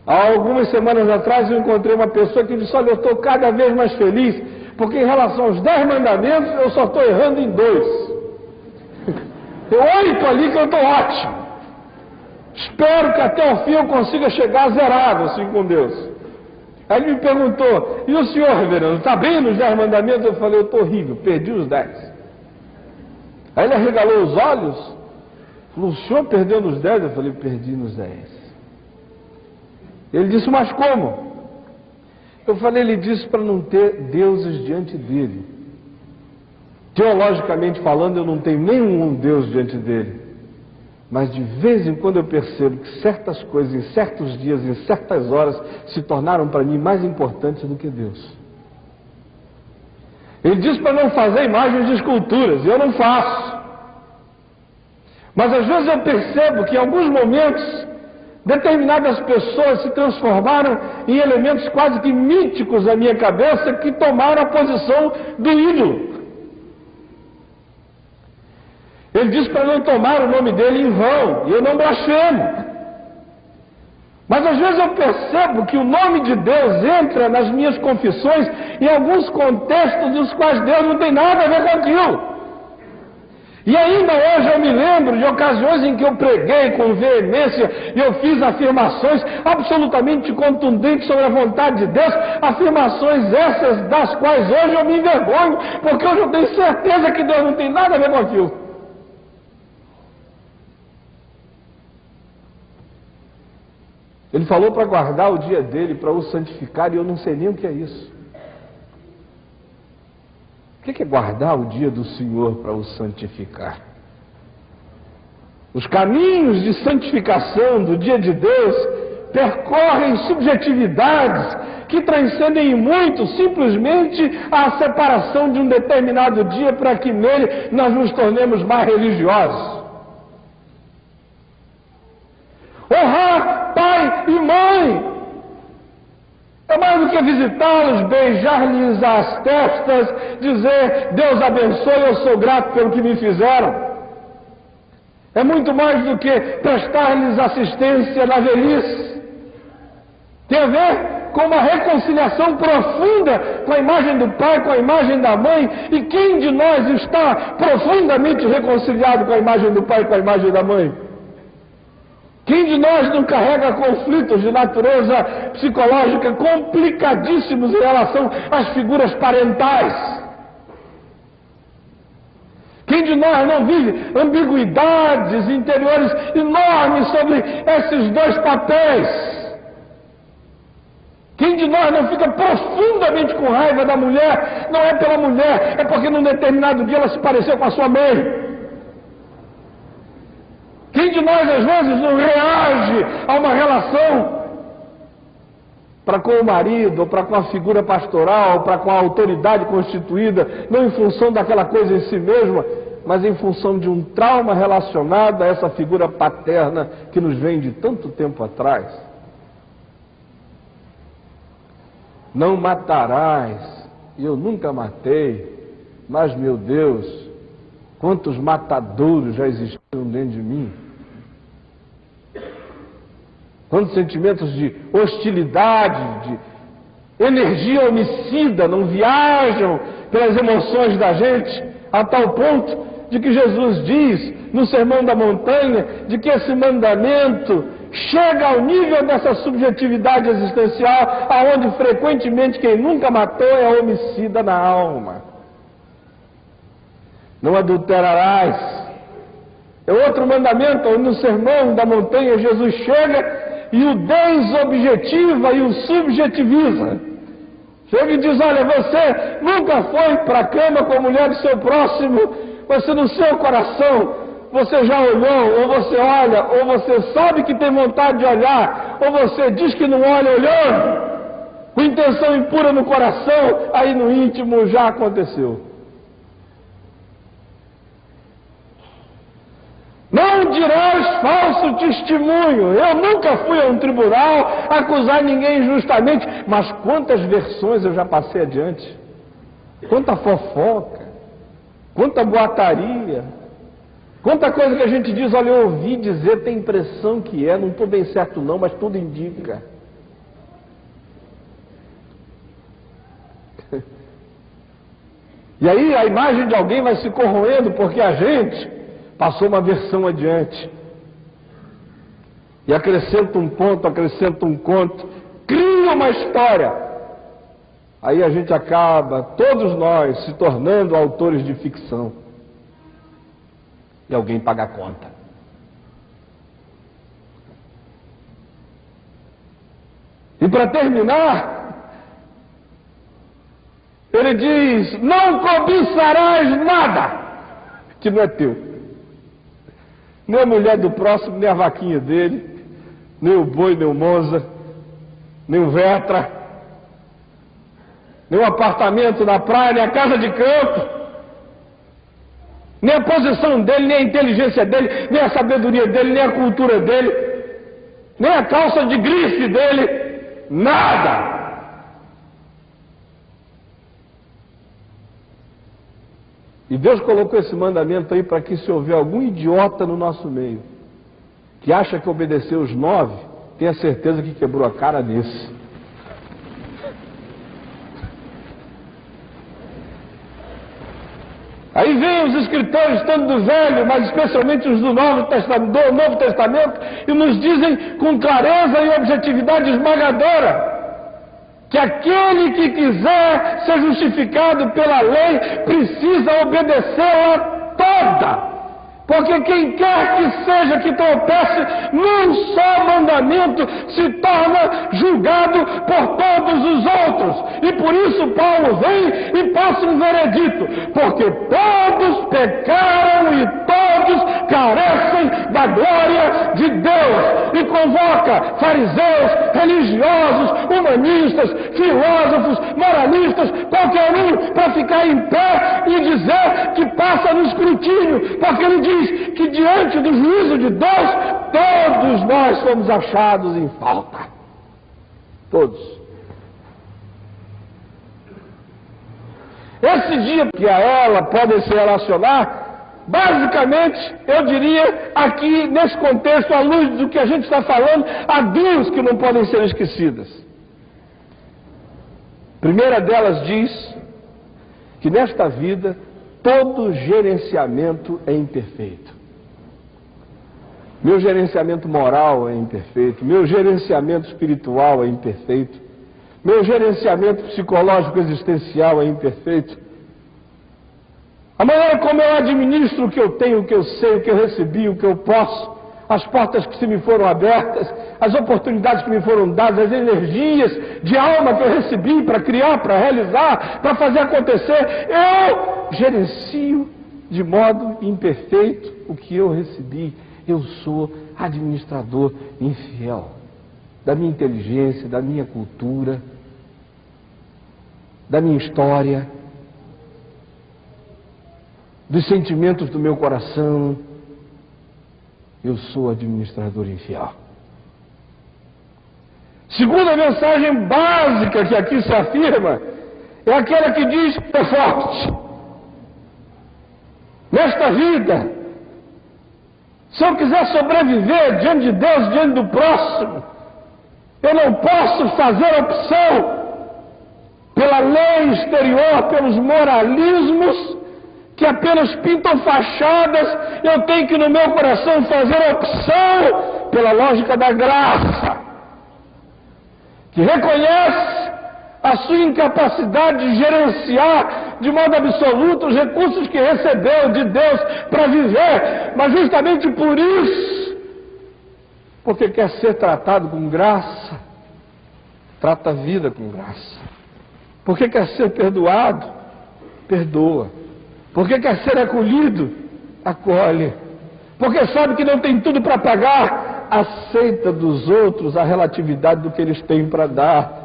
Há algumas semanas atrás eu encontrei uma pessoa que disse: olha, eu estou cada vez mais feliz, porque em relação aos 10 mandamentos eu só estou errando em 2. Tem 8 ali que eu estou ótimo. Espero que até o fim eu consiga chegar zerado assim com Deus. Aí ele me perguntou: e o senhor, reverendo, está bem nos 10 mandamentos? Eu falei: eu estou horrível, perdi os 10. Aí ele arregalou os olhos, falou: o senhor perdeu nos 10? Eu falei: perdi nos 10. Ele disse: mas como? Eu falei: ele disse para não ter deuses diante dele. Teologicamente falando, eu não tenho nenhum Deus diante dele. Mas de vez em quando eu percebo que certas coisas, em certos dias, em certas horas, se tornaram para mim mais importantes do que Deus. Ele disse para não fazer imagens de esculturas, e eu não faço. Mas às vezes eu percebo que em alguns momentos, determinadas pessoas se transformaram em elementos quase que míticos na minha cabeça, que tomaram a posição do ídolo. Ele disse para não tomar o nome dele em vão, e eu não blasfemo. Mas às vezes eu percebo que o nome de Deus entra nas minhas confissões em alguns contextos dos quais Deus não tem nada a ver com aquilo. E ainda hoje eu me lembro de ocasiões em que eu preguei com veemência e eu fiz afirmações absolutamente contundentes sobre a vontade de Deus, afirmações essas das quais hoje eu me envergonho, porque hoje eu tenho certeza que Deus não tem nada a ver com aquilo. Ele falou para guardar o dia dele, para o santificar, e eu não sei nem o que é isso. O que é guardar o dia do Senhor para o santificar? Os caminhos de santificação do dia de Deus percorrem subjetividades que transcendem em muito simplesmente a separação de um determinado dia para que nele nós nos tornemos mais religiosos. Honrar pai e mãe é mais do que visitá-los, beijar-lhes as testas, dizer: Deus abençoe, eu sou grato pelo que me fizeram. É muito mais do que prestar-lhes assistência na velhice. Tem a ver com uma reconciliação profunda com a imagem do pai, com a imagem da mãe. E quem de nós está profundamente reconciliado com a imagem do pai e com a imagem da mãe? Quem de nós não carrega conflitos de natureza psicológica complicadíssimos em relação às figuras parentais? Quem de nós não vive ambiguidades interiores enormes sobre esses dois papéis? Quem de nós não fica profundamente com raiva da mulher? Não é pela mulher, é porque num determinado dia ela se pareceu com a sua mãe. Quem de nós, às vezes, não reage a uma relação para com o marido, ou para com a figura pastoral, ou para com a autoridade constituída, não em função daquela coisa em si mesma, mas em função de um trauma relacionado a essa figura paterna que nos vem de tanto tempo atrás? Não matarás, e eu nunca matei, mas, meu Deus, quantos matadouros já existiram dentro de mim? Quantos sentimentos de hostilidade, de energia homicida não viajam pelas emoções da gente, a tal ponto de que Jesus diz no Sermão da Montanha, de que esse mandamento chega ao nível dessa subjetividade existencial, aonde frequentemente quem nunca matou é homicida na alma. Não adulterarás. É outro mandamento, onde no Sermão da Montanha Jesus chega e o desobjetiva e o subjetiviza. Chega e diz: olha, você nunca foi para a cama com a mulher do seu próximo, você no seu coração, você já olhou, ou você olha, ou você sabe que tem vontade de olhar, ou você diz que não olha olhando, com intenção impura no coração, aí no íntimo já aconteceu. Não dirás falso testemunho. Eu nunca fui a um tribunal acusar ninguém injustamente, mas quantas versões eu já passei adiante, quanta fofoca, quanta boataria, quanta coisa que a gente diz: olha, eu ouvi dizer, tem impressão que é, não estou bem certo não, mas tudo indica. E aí a imagem de alguém vai se corroendo porque a gente passou uma versão adiante. E acrescenta um ponto, acrescenta um conto, cria uma história. Aí a gente acaba, todos nós, se tornando autores de ficção. E alguém paga a conta. E para terminar, ele diz: não cobiçarás nada que não é teu. Nem a mulher do próximo, nem a vaquinha dele, nem o boi, nem o Monza, nem o Vetra, nem o apartamento na praia, nem a casa de campo, nem a posição dele, nem a inteligência dele, nem a sabedoria dele, nem a cultura dele, nem a calça de grife dele, nada. E Deus colocou esse mandamento aí para que, se houver algum idiota no nosso meio, que acha que obedeceu os 9, tenha certeza que quebrou a cara nesse. Aí vem os escritores, tanto do Velho, mas especialmente os do Novo Testamento, e nos dizem com clareza e objetividade esmagadora que aquele que quiser ser justificado pela lei precisa obedecê-la toda. Porque quem quer que seja que tropece num só mandamento se torna julgado por todos os outros. E por isso Paulo vem e passa um veredito: porque todos pecaram e todos carecem da glória de Deus. E convoca fariseus, religiosos, humanistas, filósofos, moralistas, qualquer um, para ficar em pé e dizer que passa no escrutínio, porque ele diz que diante do juízo de Deus, todos nós somos achados em falta. Todos. Esse dia que a ela podem se relacionar, basicamente, eu diria, aqui nesse contexto, à luz do que a gente está falando, há duas que não podem ser esquecidas. A primeira delas diz que nesta vida todo gerenciamento é imperfeito. Meu gerenciamento moral é imperfeito, meu gerenciamento espiritual é imperfeito, meu gerenciamento psicológico existencial é imperfeito. A maneira como eu administro o que eu tenho, o que eu sei, o que eu recebi, o que eu posso, as portas que se me foram abertas, as oportunidades que me foram dadas, as energias de alma que eu recebi para criar, para realizar, para fazer acontecer, eu gerencio de modo imperfeito o que eu recebi. Eu sou administrador infiel da minha inteligência, da minha cultura, da minha história, dos sentimentos do meu coração. Eu sou administrador infiel. Segunda mensagem básica que aqui se afirma é aquela que diz: é forte. Nesta vida, se eu quiser sobreviver diante de Deus, diante do próximo, eu não posso fazer opção pela lei exterior, pelos moralismos que apenas pintam fachadas. Eu tenho que no meu coração fazer opção pela lógica da graça, que reconhece a sua incapacidade de gerenciar de modo absoluto os recursos que recebeu de Deus para viver, mas justamente por isso, porque quer ser tratado com graça, trata a vida com graça. Porque quer ser perdoado, perdoa. Porque quer ser acolhido, acolhe. Porque sabe que não tem tudo para pagar, aceita dos outros a relatividade do que eles têm para dar.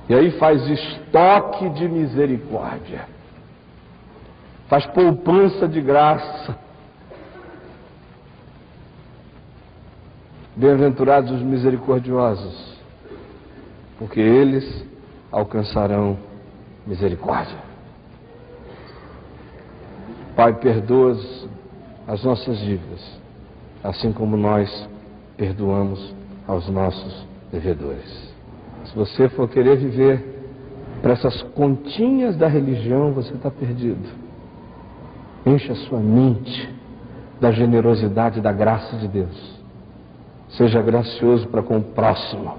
E aí faz estoque de misericórdia, faz poupança de graça. Bem-aventurados os misericordiosos, porque eles alcançarão misericórdia. Pai, perdoa as nossas dívidas, assim como nós perdoamos aos nossos devedores. Se você for querer viver para essas continhas da religião, você está perdido. Enche a sua mente da generosidade, da graça de Deus. Seja gracioso para com o próximo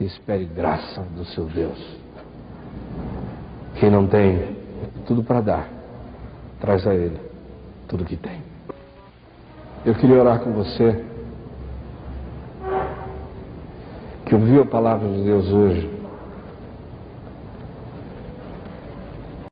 e espere graça do seu Deus. Quem não tem tudo para dar, traz a Ele tudo que tem. Eu queria orar com você que ouviu a palavra de Deus hoje